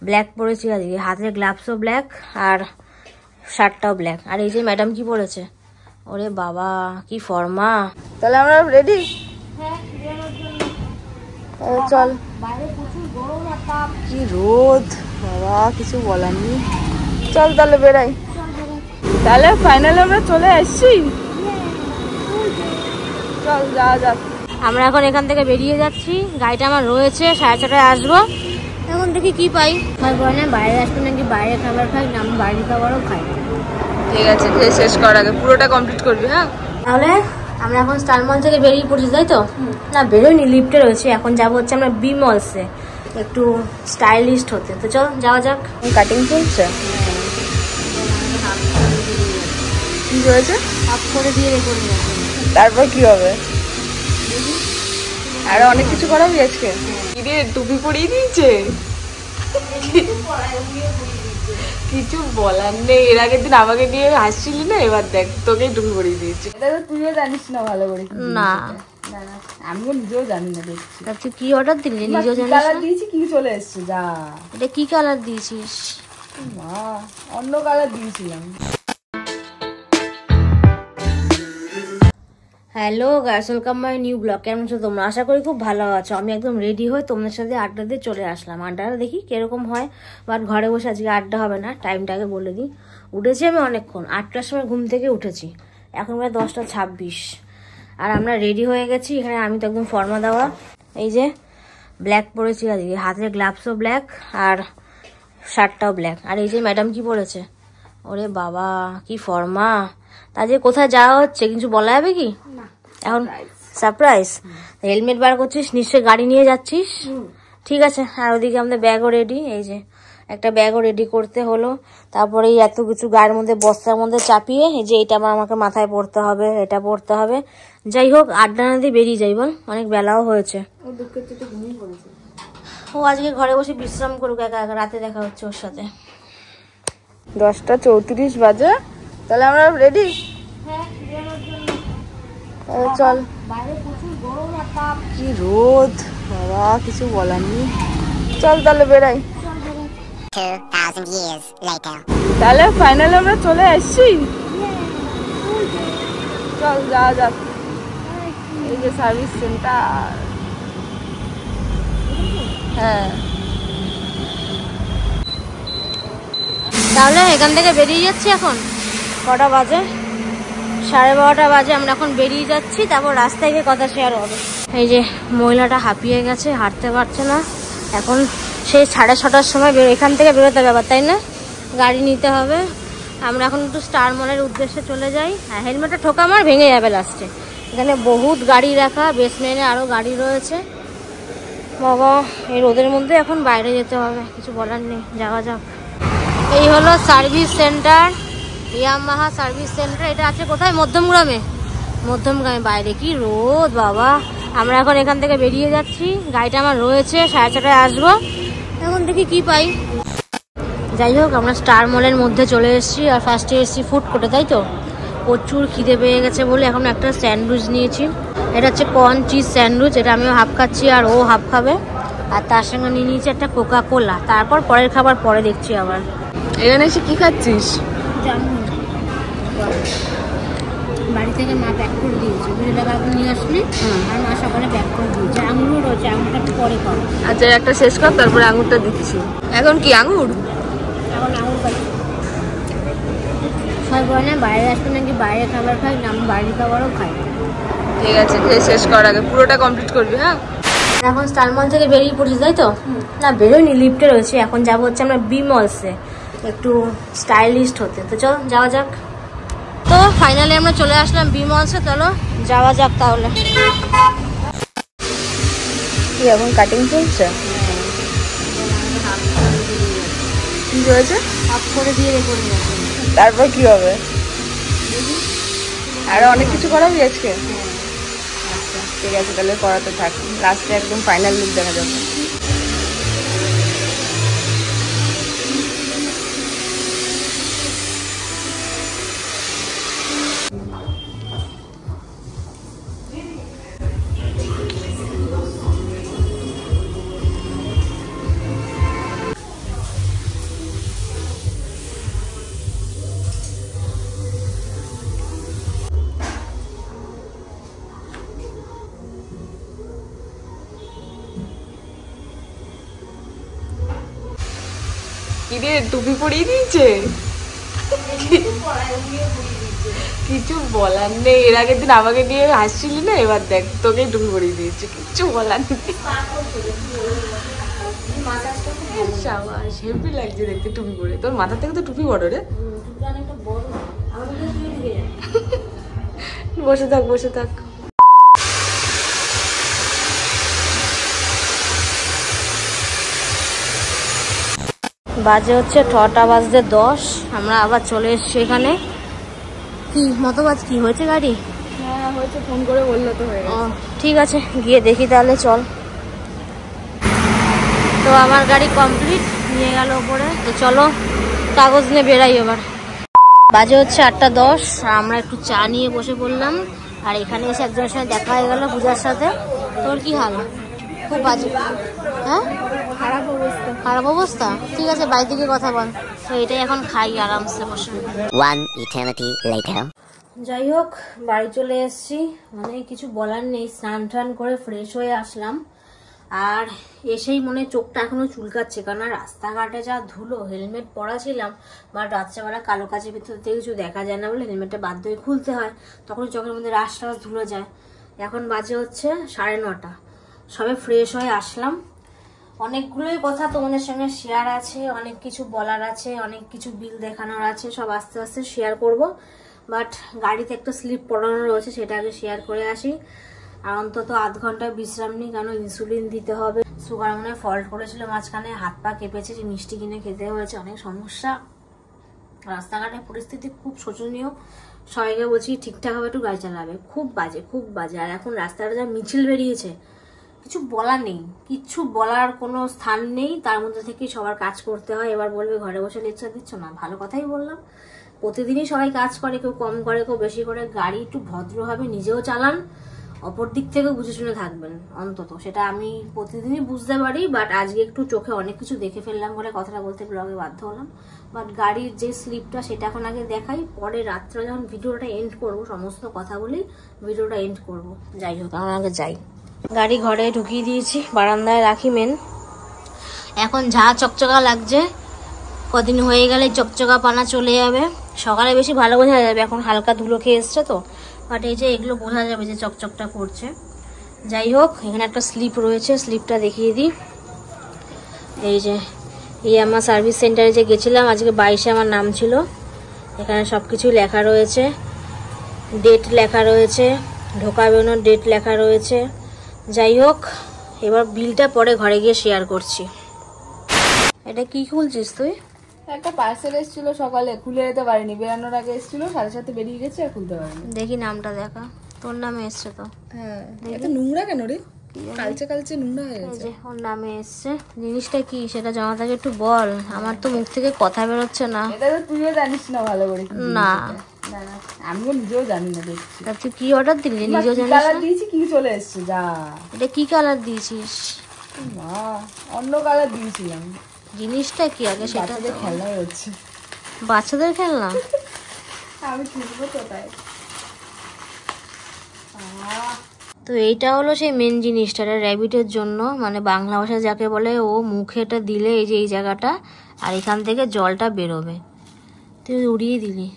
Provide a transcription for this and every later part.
Black পরেছি আজকে, হাতের গ্লাভসও ব্ল্যাক আর শার্টটাও ব্ল্যাক। আর এই যে ম্যাডাম কি পরেছে, ওরে বাবা কি ফর্মা। তাহলে আমরা রেডি? চল। বাইরে প্রচুর গরম আর তাপ, কি রোদ বাবা, কিছু বলার নেই। চল তাহলে বেরাই। তাহলে ফাইনালি আমরা চলে আসছি। চল যাওয়া যাক। আমরা এখন এখান থেকে বেরিয়ে যাচ্ছি। গাড়িটা আমার রয়েছে, 6:30টায় আসবো। এখন দেখি কি পাই। না বাইরে আসবো নাকি বাইরে খাবার খাই, না আমি বাড়ির খাবারও খাই। ঠিক আছে, খেয়ে শেষ করার আগে পুরোটা কমপ্লিট করবি। হ্যাঁ তাহলে আমরা এখন স্টার মল থেকে বেরিয়ে পড়ছি, তাই তো? না বেরোয়নি, লিফটে রয়েছে। এখন যাবো হচ্ছে আমরা বি মলসে একটু স্টাইলিস্ট হতে। তো চল যাওয়া যাক। কাটিং চলছে। কি হয়েছে? হাফ করে দিয়ে রেখে তারপর কি হবে? আরো অনেক কিছু করাবি আজকে। কিরে টুপি পরিয়ে দিয়েছে, কিছু বলার নেই। এর আগের দিন আমাকে নিয়ে হাসছিলি না, এবার দেখ তোকেই টুপি পরিয়ে দিয়েছে। এটা তো তুইও জানিস না ভালো করে। না আমিও নিজেও জানি না। দেখছি তুই কি অর্ডার দিলি, নিজেও জানিস না? কালার দিয়েছি, কি চলে এসছে। যা, এটা কি কালার দিয়েছিস? মা অন্য কালার দিয়েছিলাম। Hello guys, welcome my new blog. কেমন আছো তোমরা? আশা করি খুব ভালো আছো। আমি একদম রেডি হয়ে তোমাদের সাথে আড্ডা দিয়ে চলে আসলাম। আড্ডাটা দেখি কিরকম হয়, বাট ঘরে বসে আজকে আড্ডা হবে না। টাইমটাকে বলে দিই, উঠেছি আমি অনেকক্ষণ, 8টার সময় ঘুম থেকে উঠেছি। এখন প্রায় 10:26 আর আমরা রেডি হয়ে গেছি। এখানে আমি তো একদম ফর্মা দেওয়া, এই যে ব্ল্যাক পরেছি আজকে, হাতের গ্লাভসও ব্ল্যাক আর শার্টটাও ব্ল্যাক। আর এই যে ম্যাডাম কি পরেছে, ওরে বাবা কি ফর্মা। তা যে কোথায় যাওয়া হচ্ছে কিছু বলা যাবে কি? এখন সারপ্রাইজ। হেলমেট বার করছিস, নিশ্চয়ই গাড়ি নিয়ে যাচ্ছিস। ঠিক আছে। আর ওদিকে আমাদের ব্যাগও রেডি, এই যে একটা ব্যাগও রেডি করতে হলো। তারপরে এই এত কিছু গায়ের মধ্যে বস্তার মধ্যে চাপিয়ে, এই যে এটা আমাকে মাথায় পড়তে হবে, এটা পড়তে হবে। যাই হোক, আড্ডা না দিয়ে বেরিয়ে যাই বল, অনেক বেলাও হয়েছে। ও আজকে ঘরে বসে বিশ্রাম করুক একা একা, রাতে দেখা হচ্ছে ওর সাথে। 10:34 বাজে। তাহলে আমরা রেডি? চল। বাইরে প্রচুর গরম আর তাপ, কি রোদ বাবা, কিছু বলার নেই। চল তাহলে বেরাই। 2000 years later. তাহলে ফাইনালি আমরা চলে আসছি। চল যাওয়া যাক। এই যে সার্ভিস সেন্টার। হ্যাঁ তাহলে এখান থেকে বেরিয়ে যাচ্ছি। এখন কটা বাজে? 12:30 বাজে। আমরা এখন বেরিয়ে যাচ্ছি, তারপর রাস্তায় গিয়ে কথা শেয়ার হবে। এই যে মহিলাটা হাঁপিয়ে গেছে, হাঁটতে পারছে না। এখন সেই 6:30টার সময় এখান থেকে বেরোতে হবে, তাই না? গাড়ি নিতে হবে। আমরা এখন একটু স্টার মলের উদ্দেশ্যে চলে যাই। হ্যাঁ, হেলমেটটা ঠোকা আমার ভেঙে যাবে লাস্টে। এখানে বহুত গাড়ি রাখা, বেসমেন্টে আরও গাড়ি রয়েছে। বাবা এই রোদের মধ্যে এখন বাইরে যেতে হবে, কিছু বলার নেই, যাওয়া যাক। এই হলো service centre, Yamaha service centre. এটা আছে কোথায়? মধ্যমগ্রামে। মধ্যমগ্রামে। বাইরে কি রোদ বাবা। আমরা এখন এখান থেকে বেরিয়ে যাচ্ছি। গাড়িটা আমার রয়েছে, 6:30টায় আসবো। এখন দেখি কি পাই। যাই হোক, আমরা স্টার মলের মধ্যে চলে এসেছি। আর ফার্স্টে এসেছি ফুড কোর্টে, তাই তো? প্রচুর খিদে পেয়ে গেছে বলে এখন একটা স্যান্ডউইচ নিয়েছি। এটা হচ্ছে কর্ন চিজ স্যান্ডউইচ। এটা আমিও হাফ খাচ্ছি আর ও হাফ খাবে। আর তার সঙ্গে নিয়ে নিয়েছি একটা কোকা কোলা। তারপর পরের খাবার পরে দেখছি। আবার এখানে এসে কি খাচ্ছিস? বাড়ি থেকে মা প্যাক করে দিয়েছে, 2 টাকা নিয়ে আসলি। আর মা সকালে প্যাক করে দিয়েছে। আঙুরও রয়েছে, আঙুরটা একটু পরে খাও। আচ্ছা একটা শেষ কর, তারপরে আঙুরটা দিচ্ছি। এখন কি আঙুর? এখন আঙুর খাচ্ছি। সবাই বলে না বাইরে আসবে নাকি বাইরে খাবার খাই, না আমি বাড়ির খাবারও খাই। ঠিক আছে, খেয়ে শেষ করার আগে পুরোটা কমপ্লিট করবি। হ্যাঁ এখন স্টার মল থেকে বেরিয়ে পড়ছি, তাই তো? না বেরোয়নি, লিফটে রয়েছে। এখন যাবো হচ্ছে আমরা বি মলসে একটু স্টাইলিস্ট হতে। তো চল যাওয়া যাক। তো ফাইনালি আমরা চলে আসলাম বি মলসে। চলো যাওয়া যাক তাহলে। কি এখন কাটিং চলছে? কি হয়েছে? হাফ করে দিয়ে রেখে। তারপর কি হবে? আরো অনেক কিছু করাবি আজকে। আচ্ছা ঠিক আছে, তাহলে করাতে থাক। লাস্টে একদম ফাইনাল লুক দেখা যাবে। কিরে টুপি পরিয়ে দিয়েছে, কিছু বলার নেই। এর আগের দিন আমাকে নিয়ে হাসছিলি না, এবার দেখ তোকে টুপি পরিয়ে দিয়েছে, কিচ্ছু বলার নেই। হেভি লাগছে দেখতে টুপি পরে। তোর মাথা থেকে তো টুপি বড় রে। বসে থাক বসে থাক। বাজে হচ্ছে 6টা বাজতে 10। আমরা আবার চলে এসছি এখানে। কি মতবাজ কি হয়েছে গাড়ি? হ্যাঁ হয়েছে, ফোন করে বললো তো হয়ে গেছে। ঠিক আছে গিয়ে দেখি তাহলে, চল। তো আমার গাড়ি কমপ্লিট, নিয়ে গেল ওপরে। তো চলো কাগজ নিয়ে বেরাই এবার। বাজে হচ্ছে 8টা 10। আমরা একটু চা নিয়ে বসে পড়লাম। আর এখানে এসে একজনের সঙ্গে দেখা হয়ে গেল, পূজার সাথে। তোর কি হাল? খুব বাজে। হ্যাঁ খারাপ অবস্থা। খারাপ অবস্থা? ঠিক আছে বাড়ি থেকে কথা বল। তো এটাই এখন খাই আরামসে বসে। One eternity later. যাই হোক বাড়ি চলে এসেছি, মানে কিছু বলার নেই। স্নান টান করে ফ্রেশ হয়ে আসলাম। আর এসেই মনে চোখটা এখনো চুলকাচ্ছে, কারণ রাস্তাঘাটে যা ধুলো। হেলমেট পরা ছিলাম, বাট রাত্রেবেলা কালো কাচের ভিতর থেকে কিছু দেখা যায় না বলে হেলমেটটা বাধ্য হয়ে খুলতে হয়, তখন চোখের মধ্যে রাস ধুলো যায়। এখন বাজে হচ্ছে 9:30। সবে ফ্রেশ হয়ে আসলাম। অনেকগুলোই কথা তোমাদের সঙ্গে শেয়ার আছে, অনেক কিছু বলার আছে, অনেক কিছু বিল দেখানোর আছে, সব আস্তে আস্তে শেয়ার করব। বাট গাড়িতে একটা স্লিপ পড়ানো রয়েছে, সেটা আগে শেয়ার করে আসি। আর অন্তত আধ ঘন্টা বিশ্রাম নিই, কারণ ইনসুলিন দিতে হবে। সুগার মনে ফল্ট করেছিল মাঝখানে, হাত পা কেঁপেছে, যে মিষ্টি কিনে খেতে হয়েছে, অনেক সমস্যা। রাস্তাঘাটের পরিস্থিতি খুব শোচনীয়। সবাইকে বলছি ঠিকঠাকভাবে একটু গাড়ি চালাবে, খুব বাজে খুব বাজে। আর এখন রাস্তাটা যা মিছিল বেরিয়েছে, কিছু বলার নেই, কিছু বলার কোনো স্থান নেই। তার মধ্যে থেকে সবার কাজ করতে হয়। এবার বলবে ঘরে বসে লেকচার দিচ্ছ না, ভালো কথাই বললাম। প্রতিদিনই সবাই কাজ করে, কেউ কম করে কেউ বেশি করে। গাড়ি একটু ভদ্রভাবে নিজেও চালান, অপর দিক থেকেও বুঝে শুনে থাকবেন অন্তত, সেটা আমি প্রতিদিনই বুঝতে পারি। বাট আজকে একটু চোখে অনেক কিছু দেখে ফেললাম বলে কথাটা বলতে ব্লগে বাধ্য হলাম। বাট গাড়ির যে স্লিপটা সেটা এখন আগে দেখাই, পরে রাত্রে যখন ভিডিওটা এন্ড করব, সমস্ত কথা বলেই ভিডিওটা এন্ড করব। যাই হোক আমার আগে যাই। গাড়ি ঘরে ঢুকিয়ে দিয়েছি, বারান্দায় রাখি মেন। এখন ঝা চকচকা লাগছে, কদিন হয়ে গেলে চকচকা পানা চলে যাবে। সকালে বেশি ভালো বোঝা যাবে, এখন হালকা ধুলো খেয়ে এসছে তো। বাট এই যে এগুলো বোঝা যাবে যে চকচকটা করছে। যাই হোক এখানে একটা স্লিপ রয়েছে, স্লিপটা দেখিয়ে দিই। এই যে এই আমার সার্ভিস সেন্টারে যে গেছিলাম, আজকে 22-এ আমার নাম ছিল। এখানে সব কিছু লেখা রয়েছে, ডেট লেখা রয়েছে, ঢোকা বেরোনোর ডেট লেখা রয়েছে। যাই হোক এবার বিলটা পরে ঘরে গিয়ে শেয়ার করছি। এটা কি খুলছিস তুই? একটা পার্সেল এসেছিল সকালে, খুলে যেতে পারিনি, বেরানোর আগে এসেছিল, 7:30 বেরিয়ে গেছে, আর খুলতে পারিনি। দেখি নামটা দেখা, তোর নামে এসছে তো। হ্যাঁ এত নোংরা কেন রে? কালচে কালচে নোংরা হয়ে গেছে। যে ওর নামে এসছে, জিনিসটা কি সেটা জনতাকে একটু বল, আমার তো মুখ থেকে কথা বেরোচ্ছে না। এটা তো তুইও জানিস না ভালো করে। না আমিও নিজেও জানি না, দেখছি। তা তুই কি অর্ডার দিলি নিজেও জানিস কালার না? দিয়েছি, কি চলে এসছে যা। এটা কি কালার দিয়েছিস? মা অন্য কালার দিয়েছিলাম। জিনিসটা কি আগে সেটা? বাচ্চাদের খেলনাই হচ্ছে। বাচ্চাদের খেলনা? আমি কিনবো কোথায়? তো এইটা হলো সেই মেন জিনিসটা, র্যাবিটের জন্য, মানে বাংলা ভাষায় যাকে বলে, ও মুখে এটা দিলে এই যে এই জায়গাটা, আর এখান থেকে জলটা বেরোবে। তুই উড়িয়ে দিলি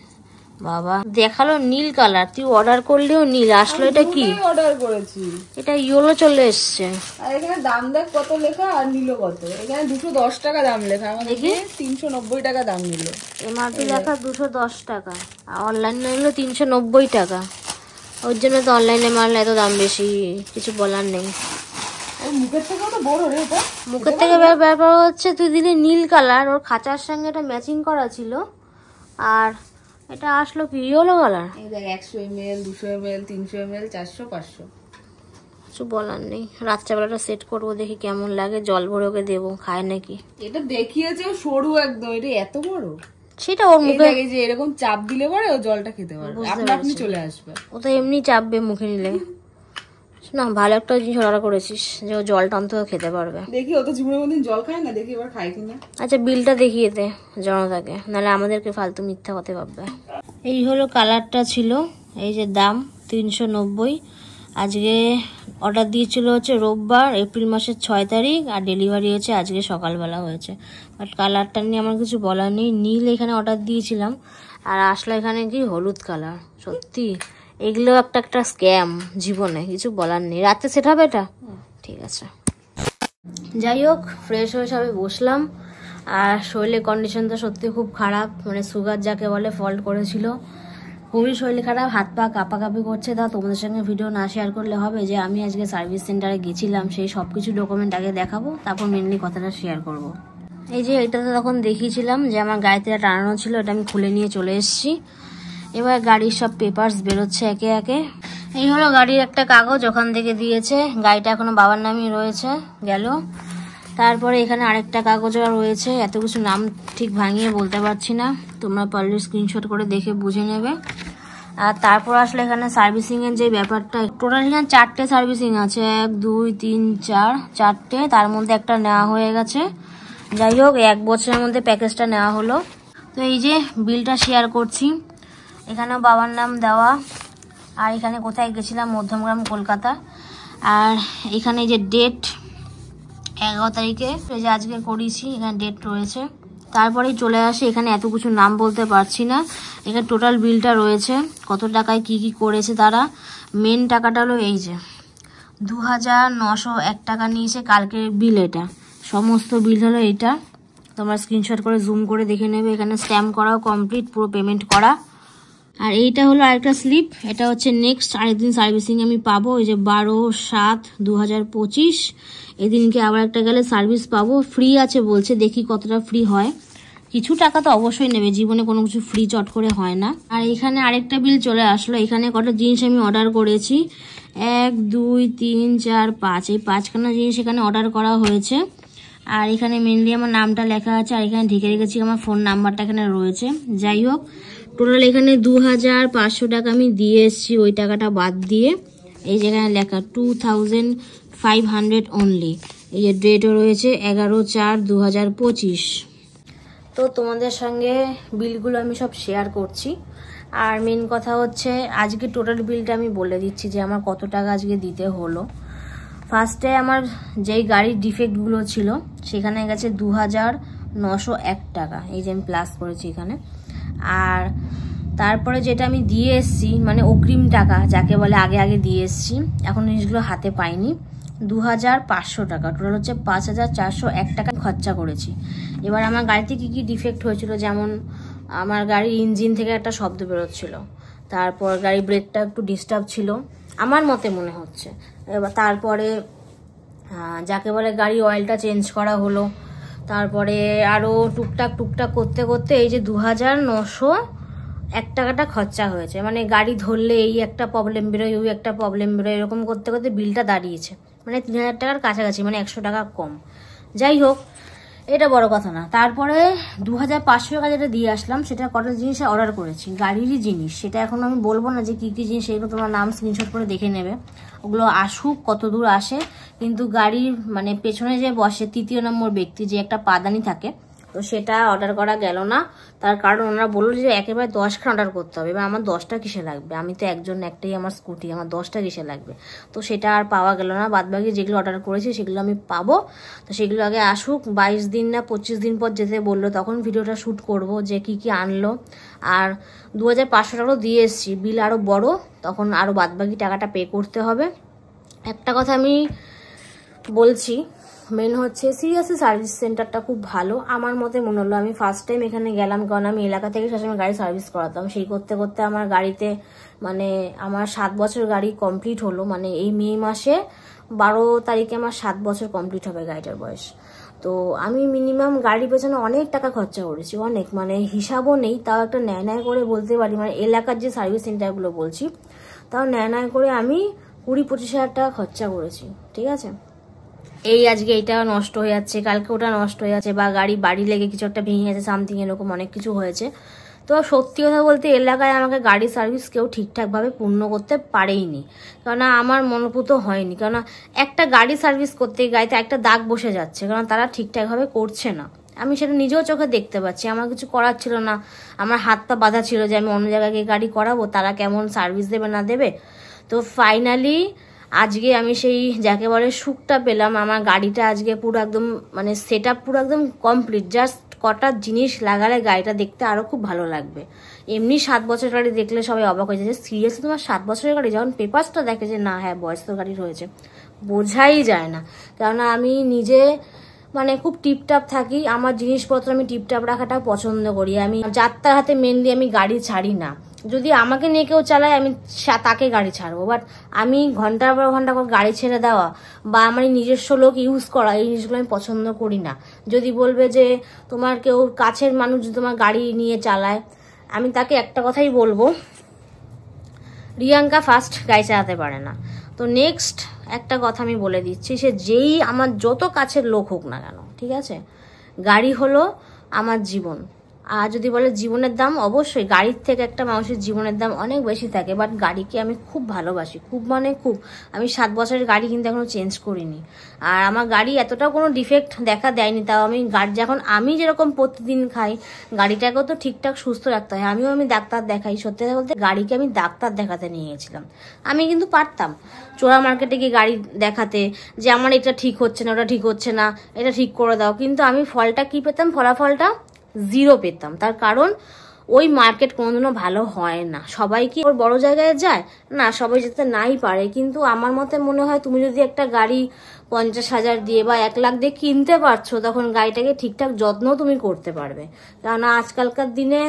বাবা। দেখালো নীল কালার, তুই অর্ডার করলেও নীল আসলো। এটা কি অর্ডার করেছি? এটা ইয়েলো চলে এসছে। আর এখানে দাম দেখ কত লেখা, আর নিল কত। এখানে 210 টাকা দাম লেখা, আমাদের 390 টাকা দাম নিল। এমআরপি লেখা 210 টাকা, আর অনলাইনে নিলো 390 টাকা। ওর জন্য তো অনলাইনে মারলে এত দাম বেশি, কিছু বলার নেই। মুখের থেকে তো বড় রে এটা। মুখের থেকে ব্যাপার হচ্ছে তুই দিলি নীল কালার, ওর খাঁচার সঙ্গে এটা ম্যাচিং করা ছিল, আর এটা আসলো কি ইয়েলো কালার। এই দেখ 100 ml, 200 ml, 300 ml, 400, 500। কিছু বলার নেই। রাত্রেবেলাটা সেট করবো, দেখি কেমন লাগে। জল ভরে ওকে দেবো, খায় নাকি। এটা দেখিয়েছে সরু একদম, এটা এত বড়। সেটা ওর মুখে যে এরকম চাপ দিলে পরে ও জলটা খেতে পারবে, আপনি চলে আসবে। ও তো এমনি চাপবে মুখে নিলে। না ভালো একটা জিনিস অর্ডার করেছিস, যে ও জলটা অন্তত খেতে পারবে। দেখি ও তো জীবনে কোনদিন জল খায় না, দেখি এবার খায় কিনা। আচ্ছা বিলটা দেখিয়ে দে জনতাকে, নাহলে আমাদেরকে ফালতু মিথ্যা কথা ভাববে। এই হলো কালারটা ছিল, এই যে দাম 390, আজকে অর্ডার দিয়েছিল হচ্ছে রোববার এপ্রিল মাসের 6 তারিখ, আর ডেলিভারি হচ্ছে আজকে সকালবেলা হয়েছে। বাট কালারটা নিয়ে আমার কিছু বলার নেই, নীল এখানে অর্ডার দিয়েছিলাম আর আসলে এখানে কি হলুদ কালার। সত্যি এগুলো একটা স্ক্যাম, জীবনে কিছু বলার নেই। রাতে সেট হবে এটা, ঠিক আছে। যাই হোক, ফ্রেশ হয়ে সবে বসলাম। আর শরীরের কন্ডিশন তো সত্যি খুব খারাপ, মানে সুগার যাকে বলে ফল্ট করেছিল, খুবই শরীর খারাপ, হাত পা কাঁপাকাঁপি করছে। তা তোমাদের সঙ্গে ভিডিও না শেয়ার করলে হবে যে আমি আজকে সার্ভিস সেন্টারে গেছিলাম, সেই সব কিছু ডকুমেন্ট আগে দেখাবো, তারপর মেনলি কথাটা শেয়ার করব। এই যে এটা তো তখন দেখিয়েছিলাম যে আমার গাড়িতে টানানো ছিল, এটা আমি খুলে নিয়ে চলে এসেছি। এবার গাড়ির সব পেপারস বেরোচ্ছে একে একে। এই হলো গাড়ির একটা কাগজ, ওখান থেকে দিয়েছে। গাড়িটা এখনো বাবার নামই রয়েছে, গেল। তারপরে এখানে আরেকটা কাগজও রয়েছে, এত কিছু নাম ঠিক ভাঙিয়ে বলতে পারছি না, তোমরা পারলে স্ক্রিনশট করে দেখে বুঝে নেবে। আর তারপর আসলে এখানে সার্ভিসিংয়ের যে ব্যাপারটা, টোটাল এখানে 4টে সার্ভিসিং আছে, 1 2 3 4, 4টে, তার মধ্যে একটা নেওয়া হয়ে গেছে। যাই হোক, 1 বছরের মধ্যে প্যাকেজটা নেওয়া হলো। তো এই যে বিলটা শেয়ার করছি, এখানেও বাবার নাম দেওয়া। আর এখানে কোথায় গেছিলাম, মধ্যমগ্রাম কলকাতা। আর এখানে যে ডেট 11 তারিখে, যে আজকে করিয়েছি, এখানে ডেট রয়েছে। তারপরেই চলে আসে এখানে, এত কিছু নাম বলতে পারছি না। এখানে টোটাল বিলটা রয়েছে, কত টাকায় কি কি করেছে তারা। মেন টাকাটা হলো এই যে 2901 টাকা নিয়েছে কালকের বিল, এটা সমস্ত বিল হলো এইটা। তোমরা স্ক্রিনশট করে জুম করে দেখে নেবে, এখানে স্ট্যাম্প করাও কমপ্লিট, পুরো পেমেন্ট করা। আর এইটা হলো আরেকটা স্লিপ, এটা হচ্ছে নেক্সট আরেকদিন সার্ভিসিং আমি পাবো, এই যে 12/7/2025, এদিনকে আবার একটা গেলে সার্ভিস পাবো। ফ্রি আছে বলছে, দেখি কতটা ফ্রি হয়। কিছু টাকা তো অবশ্যই নেবে, জীবনে কোনো কিছু ফ্রি চট করে হয় না। আর এখানে আরেকটা বিল চলে আসলো, এখানে কটা জিনিস আমি অর্ডার করেছি, 1 2 3 4 5, এই 5খানা জিনিস এখানে অর্ডার করা হয়েছে। আর এখানে মেনলি আমার নামটা লেখা আছে, আর এখানে ঢেকে রেখেছি আমার ফোন নাম্বারটা এখানে রয়েছে। যাই হোক, টোটাল এখানে 2500 টাকা আমি দিয়ে এসেছি, ওই টাকাটা বাদ দিয়ে। এই যেখানে লেখা 2500 অনলি। এই যে ডেটও রয়েছে 11/4/2025। তো তোমাদের সঙ্গে বিলগুলো আমি সব শেয়ার করছি। আর মেন কথা হচ্ছে আজকে টোটাল বিলটা আমি বলে দিচ্ছি যে আমার কত টাকা আজকে দিতে হলো। ফার্স্টে আমার যেই গাড়ির ডিফেক্টগুলো ছিল সেখানে গেছে 2901 টাকা, এই যে আমি প্লাস করেছি এখানে। আর তারপরে যেটা আমি দিয়ে এসছি, মানে অগ্রিম টাকা যাকে বলে, আগে আগে দিয়ে এসছি, এখন জিনিসগুলো হাতে পাইনি, 2500 টাকা। টোটাল হচ্ছে 5401 টাকা খরচা করেছি। এবার আমার গাড়িতে কি কি ডিফেক্ট হয়েছিল, যেমন আমার গাড়ির ইঞ্জিন থেকে একটা শব্দ বেরোচ্ছিল, তারপর গাড়ির ব্রেকটা একটু ডিস্টার্ব ছিল আমার মতে মনে হচ্ছে। এবার তারপরে যাকে বলে গাড়ির অয়েলটা চেঞ্জ করা হলো। তারপরে আরও টুকটাক করতে করতে এই যে 2901 টাকাটা খরচা হয়েছে। মানে গাড়ি ধরলে এই একটা প্রবলেম বেরোয়, ওই একটা প্রবলেম বেরোয়, এরকম করতে করতে বিলটা দাঁড়িয়েছে মানে 3000 টাকার কাছাকাছি, মানে 100 টাকা কম। যাই হোক, এটা বড় কথা না। তারপরে 2500 টাকা যেটা দিয়ে আসলাম, সেটা কটা জিনিস অর্ডার করেছি, গাড়িরই জিনিস। সেটা এখন আমি বলবো না যে কি কি জিনিস, সেগুলো তোমার নাম স্ক্রিনশট করে দেখে নেবে। ওগুলো আসুক, কত দূর আসে। কিন্তু গাড়ির মানে পেছনে যে বসে 3য় নম্বর ব্যক্তি, যে একটা পাদানি থাকে, তো সেটা অর্ডার করা গেল না। তার কারণ ওনারা বললো যে একেবারে 10খান অর্ডার করতে হবে। এবার আমার 10টা কিসে লাগবে, আমি তো একটাই আমার স্কুটি, আমার 10টা কিসে লাগবে। তো সেটা আর পাওয়া গেল না। বাদবাকি যেগুলো অর্ডার করেছি সেগুলো আমি পাবো। তো সেগুলো আগে আসুক, 22 দিন না 25 দিন পর যেতে বললো, তখন ভিডিওটা শ্যুট করব যে কি কি আনলো। আর 2500 টাকাও দিয়ে এসেছি, বিল আরও বড়, তখন আরও বাদবাকি টাকাটা পে করতে হবে। একটা কথা আমি বলছি, মেন হচ্ছে সিরিয়াসলি সার্ভিস সেন্টারটা খুব ভালো আমার মতে মনে হলো। আমি ফার্স্ট টাইম এখানে গেলাম, কারণ আমি এলাকা থেকে সবসময় গাড়ি সার্ভিস করাতাম। সেই করতে করতে আমার গাড়িতে মানে আমার 7 বছর গাড়ি কমপ্লিট হলো। মানে এই মে মাসে 12 তারিখে আমার 7 বছর কমপ্লিট হবে গাড়িটার বয়স। তো আমি মিনিমাম গাড়ির পেছনে অনেক টাকা খরচা করেছি, অনেক, মানে হিসাবও নেই। তাও একটা ন্যায় করে বলতে পারি, মানে এলাকার যে সার্ভিস সেন্টারগুলো বলছি, তাও ন্যায় করে আমি 20-25 হাজার টাকা খরচা করেছি, ঠিক আছে। এই আজকে এইটা নষ্ট হয়ে যাচ্ছে, কালকে ওটা নষ্ট হয়ে যাচ্ছে, বা বাড়ি লেগে কিছু একটা ভেঙে গেছে, সামথিং এরকম অনেক কিছু হয়েছে। তো সত্যি কথা বলতে এলাকায় আমাকে গাড়ি সার্ভিস কেউ ঠিকঠাকভাবে পূর্ণ করতে পারেইনি, কেননা আমার মনোভূত হয়নি। কেননা একটা গাড়ি সার্ভিস করতে গাড়িতে একটা দাগ বসে যাচ্ছে, কারণ তারা ঠিকঠাকভাবে করছে না। আমি সেটা নিজেও চোখে দেখতে পাচ্ছি, আমার কিছু করার ছিল না। আমার হাত পা বাঁধা ছিল যে আমি অন্য জায়গায় গিয়ে গাড়ি করাবো, তারা কেমন সার্ভিস দেবে না দেবে। তো ফাইনালি আজকে আমি সেই যাকে বলে সুখটা পেলাম। আমার গাড়িটা আজকে পুরো একদম মানে সেট আপ পুরো একদম কমপ্লিট। জাস্ট কটা জিনিস লাগালে গাড়িটা দেখতে আরও খুব ভালো লাগবে। এমনি 7 বছরের গাড়ি দেখলে সবাই অবাক হয়ে যায়, সিরিয়াসলি তোমার 7 বছরের গাড়ি? যখন পেপারসটা দেখে যে না হ্যাঁ বয়স তো গাড়ি রয়েছে, বোঝাই যায় না। কেননা আমি নিজে মানে খুব টিপটাপ থাকি, আমার জিনিসপত্র আমি টিপটাপ রাখাটা পছন্দ করি। আমি যাত্রার হাতে মেনলি আমি গাড়ি ছাড়ি না। যদি আমাকে নিয়ে কেউ চালায় আমি তাকে গাড়ি ছাড়বো, বাট আমি ঘন্টার পর ঘন্টা করে গাড়ি ছেড়ে দেওয়া বা আমার নিজস্ব লোক ইউজ করা এই জিনিসগুলো আমি পছন্দ করি না। যদি বলবে যে তোমার কেউ কাছের মানুষ যদি তোমার গাড়ি নিয়ে চালায়, আমি তাকে একটা কথাই বলবো, রিয়াঙ্কা ফার্স্ট গাড়ি চালাতে পারে না। তো নেক্সট একটা কথা আমি বলে দিচ্ছি, সে যেই আমার যত কাছের লোক হোক না কেন, ঠিক আছে, গাড়ি হলো আমার জীবন। আর যদি বলে জীবনের দাম, অবশ্যই গাড়ির থেকে একটা মানুষের জীবনের দাম অনেক বেশি থাকে, বাট গাড়িকে আমি খুব ভালোবাসি, খুব মানে খুব। আমি 7 বছরের গাড়ি কিন্তু এখনো চেঞ্জ করিনি। আর আমার গাড়ি এতটাও কোনো ডিফেক্ট দেখা দেয়নি। তাও আমি গাড়ি যখন আমি যেরকম প্রতিদিন খাই, গাড়িটাকেও তো ঠিকঠাক সুস্থ রাখতে হয়। আমি ডাক্তার দেখাই। সত্যি কথা বলতে গাড়িকে আমি ডাক্তার দেখাতে নিয়ে গেছিলাম। আমি কিন্তু পারতাম চোরা মার্কেটে গিয়ে গাড়ি দেখাতে যে আমার এটা ঠিক হচ্ছে না, ওটা ঠিক হচ্ছে না, এটা ঠিক করে দাও। কিন্তু আমি ফলটা কি পেতাম? ফলাফলটা 0 পেতাম। তার কারণ ওই মার্কেট কোনোদিনও ভালো হয় না। সবাই কি ওর বড় জায়গায় যায় না? সবাই যেতে নাই পারে। কিন্তু আমার মতে মনে হয় তুমি যদি একটা গাড়ি 50,000 দিয়ে বা 1 লাখ দিয়ে কিনতে পারছো, তখন গাড়িটাকে ঠিকঠাক যত্ন তুমি করতে পারবে। কেননা আজকালকার দিনে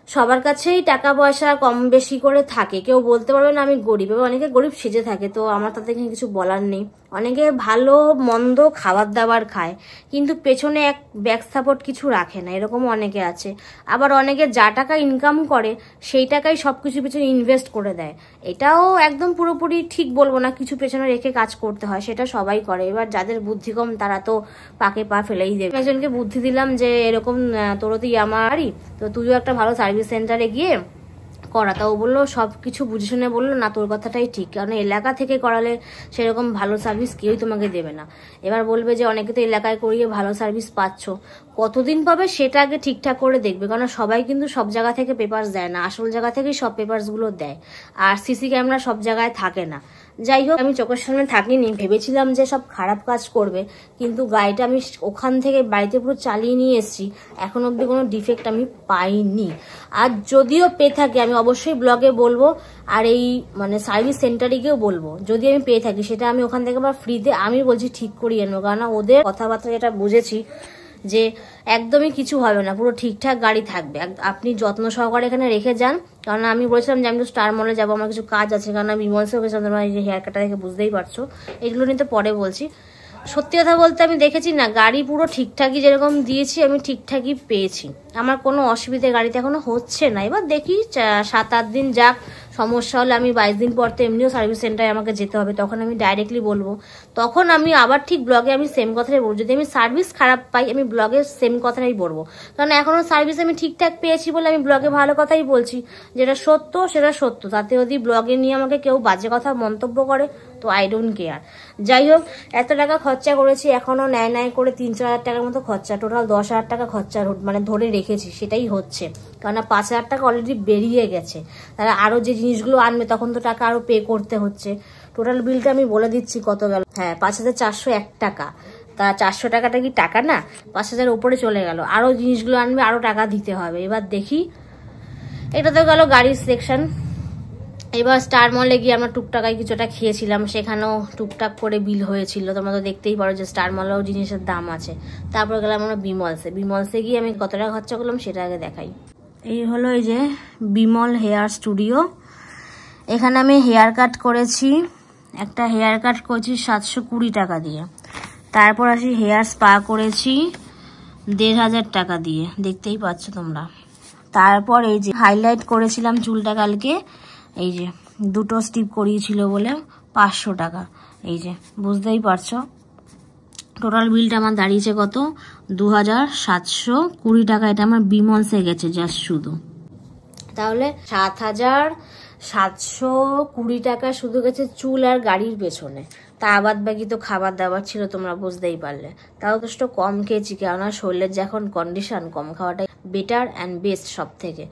সবার কাছেই টাকা পয়সা কম বেশি করে থাকে। কেউ বলতে পারবে না আমি গরিব, এবং অনেকে গরিব সেজে থাকে। তো আমার তাতে কিছু বলার নেই। অনেকে ভালো মন্দ খাবার দাবার খায় কিন্তু পেছনে এক ব্যাক সাপোর্ট কিছু রাখে না, এরকম অনেকে আছে। আবার অনেকে যা টাকা ইনকাম করে সেই টাকাই সবকিছু পেছনে ইনভেস্ট করে দেয়। এটাও একদম পুরোপুরি ঠিক বলবো না, কিছু পেছনে রেখে কাজ করতে হয়, সেটা সবাই করে। এবার যাদের বুদ্ধি কম তারা তো পাকে পা ফেলেই দেবে। একজনকে বুদ্ধি দিলাম যে এরকম তোরও তো আমারই, তো তুইও একটা ভালো সার্ভিস সেন্টারে গিয়ে করা। তা ও বললো সব কিছু বুঝে শুনে বললো না তোর কথাটাই ঠিক, কারণ এলাকা থেকে করালে সেরকম ভালো সার্ভিস কেউই তোমাকে দেবে না। এবার বলবে যে অনেকে তো এলাকায় করিয়ে ভালো সার্ভিস পাচ্ছ, কতদিন পাবে সেটা আগে ঠিকঠাক করে দেখবে। কারণ সবাই কিন্তু সব জায়গা থেকে পেপারস দেয় না, আসল জায়গা থেকেই সব পেপারসগুলো দেয়। আর সিসি ক্যামেরা সব জায়গায় থাকে না। যাই হোক, আমি চোখের সামনে থাকিনি, ভেবেছিলাম যে সব খারাপ কাজ করবে, কিন্তু গাড়িটা আমি ওখান থেকে বাড়িতে পুরো চালিয়ে নিয়ে এসেছি, এখন অব্দি কোনো ডিফেক্ট আমি পাইনি। আর যদিও পেয়ে থাকি আমি অবশ্যই ব্লগে বলবো, আর এই মানে সার্ভিস সেন্টারে গিয়েও বলবো। যদি আমি পেয়ে থাকি সেটা আমি ওখান থেকে আবার ফ্রিতে আমি বলছি ঠিক করিয়ে নেবো। কারণ ওদের কথাবার্তা যেটা বুঝেছি যে একদমই কিছু হবে না, পুরো ঠিকঠাক গাড়ি থাকবে। আপনি যত্ন সহকারে এখানে রেখে যান। কারণ আমি বলেছিলাম যে আমি তো স্টার মলে যাবো, আমার কিছু কাজ আছে। কারণ আমি বিমলসেও গেছিলাম, তোমার এই যে হেয়ার কাটটা দেখে বুঝতেই পারছো। এগুলো নিয়ে তো পরে বলছি। সত্যি কথা বলতে আমি দেখেছি না, গাড়ি পুরো ঠিকঠাকই যেরকম দিয়েছি আমি ঠিকঠাকই পেয়েছি। আমার কোনো অসুবিধে গাড়িতে এখনো হচ্ছে না। এবার দেখি 7-8 দিন যাক, সমস্যা হলে আমি 22 দিন পর তো এমনিও সার্ভিস সেন্টারে আমাকে যেতে হবে, তখন আমি ডাইরেক্টলি বলবো। তখন আমি আবার ঠিক ব্লগে আমি সেম কথাই বলবো। যদি আমি সার্ভিস খারাপ পাই আমি ব্লগে সেম কথাই বলবো। কারণ এখনো সার্ভিস আমি ঠিকঠাক পেয়েছি বলে আমি ব্লগে ভালো কথাই বলছি, যেটা সত্য সেটা সত্য। তাতে যদি ব্লগে নিয়ে আমাকে কেউ বাজে কথা মন্তব্য করে তো আই ডোন্ট কেয়ার। যাই হোক, এত টাকা খরচা করেছি, এখনো ন্যায় করে 3-4 হাজার টাকার মতো খরচা, টোটাল 10,000 টাকা খরচা মানে ধরে রেখেছি, সেটাই হচ্ছে। কারণ 5,000 টাকা অলরেডি বেরিয়ে গেছে, তারা আরো যে জিনিসগুলো আনবে তখন তো টাকা আরো পে করতে হচ্ছে। টোটাল বিলটা আমি বলে দিচ্ছি কত গেল। হ্যাঁ, 5,401 টাকা। তা 400 টাকাটা কি টাকা না? 5,000 উপরে চলে গেল। আরো জিনিসগুলো আনবে, আরো টাকা দিতে হবে। এবার দেখি, এটা তো গেল গাড়ির সেকশন। এবার স্টার মলে গিয়ে আমরা টুকটাকায় কিছুটা খেয়েছিলাম, সেখানেও টুকটাক করে বিল হয়েছিল। তোমরা তো দেখতেই পারো যে স্টার মলেও জিনিসের দাম আছে। তারপর গেলাম আমরা বিমলসে গিয়ে আমি কত টাকা খরচা করলাম সেটা আগে দেখাই। এই হলো এই যে বিমল হেয়ার স্টুডিও। এখানে আমি হেয়ার কাট করেছি, একটা হেয়ার কাট করেছি 720 টাকা দিয়ে। তারপর আসি হেয়ার স্পা করেছি 1,500 টাকা দিয়ে, দেখতেই পাচ্ছ তোমরা। তারপর এই যে হাইলাইট করেছিলাম চুলটা কালকে, এই যে 2টো স্টিপ করিয়েছিল বলে 500 টাকা। এই যে বুঝতেই পারছো টোটাল বিলটা আমার দাঁড়িয়েছে কত, 2,720 টাকা। এটা আমার বিমলসে গেছে জাস্ট শুধু। তাহলে 7,720 টাকা শুধু গেছে চুল আর গাড়ির পেছনে। তা বাদ বাকি তো খাবার দাবার ছিল, তোমরা বুঝতেই পারলে। তাও তো কম খেয়েছি, কেননা শরীরের যখন কন্ডিশন, কম খাওয়াটাই বেটার অ্যান্ড বেস্ট সব থেকে।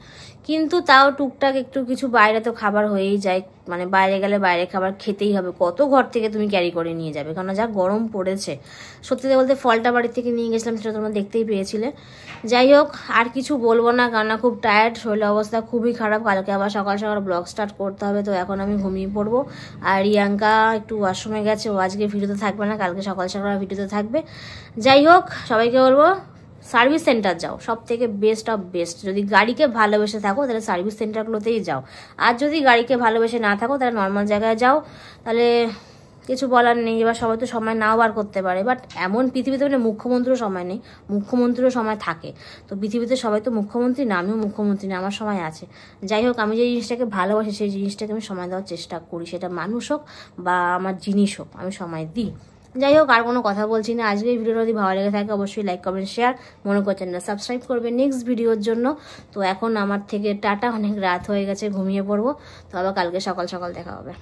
কিন্তু তাও টুকটাক একটু কিছু বাইরে তো খাবার হয়েই যায়, মানে বাইরে গেলে বাইরে খাবার খেতেই হবে, কত ঘর থেকে তুমি ক্যারি করে নিয়ে যাবে, কারণ যা গরম পড়েছে। সত্যি বলতে ফলটা বাড়ির থেকে নিয়ে গেছিলাম, সেটা তোমরা দেখতেই পেয়েছিলে। যাই হোক, আর কিছু বলবো না, কারণ খুব টায়ার্ড, শরীরের অবস্থা খুবই খারাপ। কালকে আবার সকাল সকাল ব্লগ স্টার্ট করতে হবে, তো এখন আমি ঘুমিয়ে পড়বো। আর রিয়াঙ্কা একটু ওয়াশরুমে গেছে, ও আজকে ভিডিওতে থাকবে না, কালকে সকাল সকাল ভিডিওতে থাকবে। যাই হোক, সবাইকে বলবো সার্ভিস সেন্টার যাও, সব থেকে বেস্ট অফ বেস্ট। যদি গাড়িকে ভালোবেসে থাকো তাহলে সার্ভিস সেন্টারগুলোতেই যাও, আর যদি গাড়িকে ভালোবেসে না থাকো তাহলে নর্মাল জায়গায় যাও, তাহলে কিছু বলার নেই। এবার সবাই তো সময় নাও বার করতে পারে, বাট এমন পৃথিবীতে মানে মুখ্যমন্ত্রীরও সময় নেই, মুখ্যমন্ত্রীরও সময় থাকে। তো পৃথিবীতে সবাই তো মুখ্যমন্ত্রী না, আমিও মুখ্যমন্ত্রী না, আমার সময় আছে। যাই হোক, আমি যে জিনিসটাকে ভালোবাসি সেই জিনিসটাকে আমি সময় দেওয়ার চেষ্টা করি, সেটা মানুষ হোক বা আমার জিনিস হোক, আমি সময় দিই। যাই হোক, আর কোনো কথা বলছি না। আজকে এই ভিডিওটা যদি ভালো লেগে থাকে অবশ্যই লাইক কমেন্ট শেয়ার, মনে করছেন না সাবস্ক্রাইব করবে নেক্সট ভিডিওর জন্য। তো এখন আমার থেকে টাটা, অনেক রাত হয়ে গেছে, ঘুমিয়ে পড়বো। তো আবার কালকে সকাল সকাল দেখা হবে।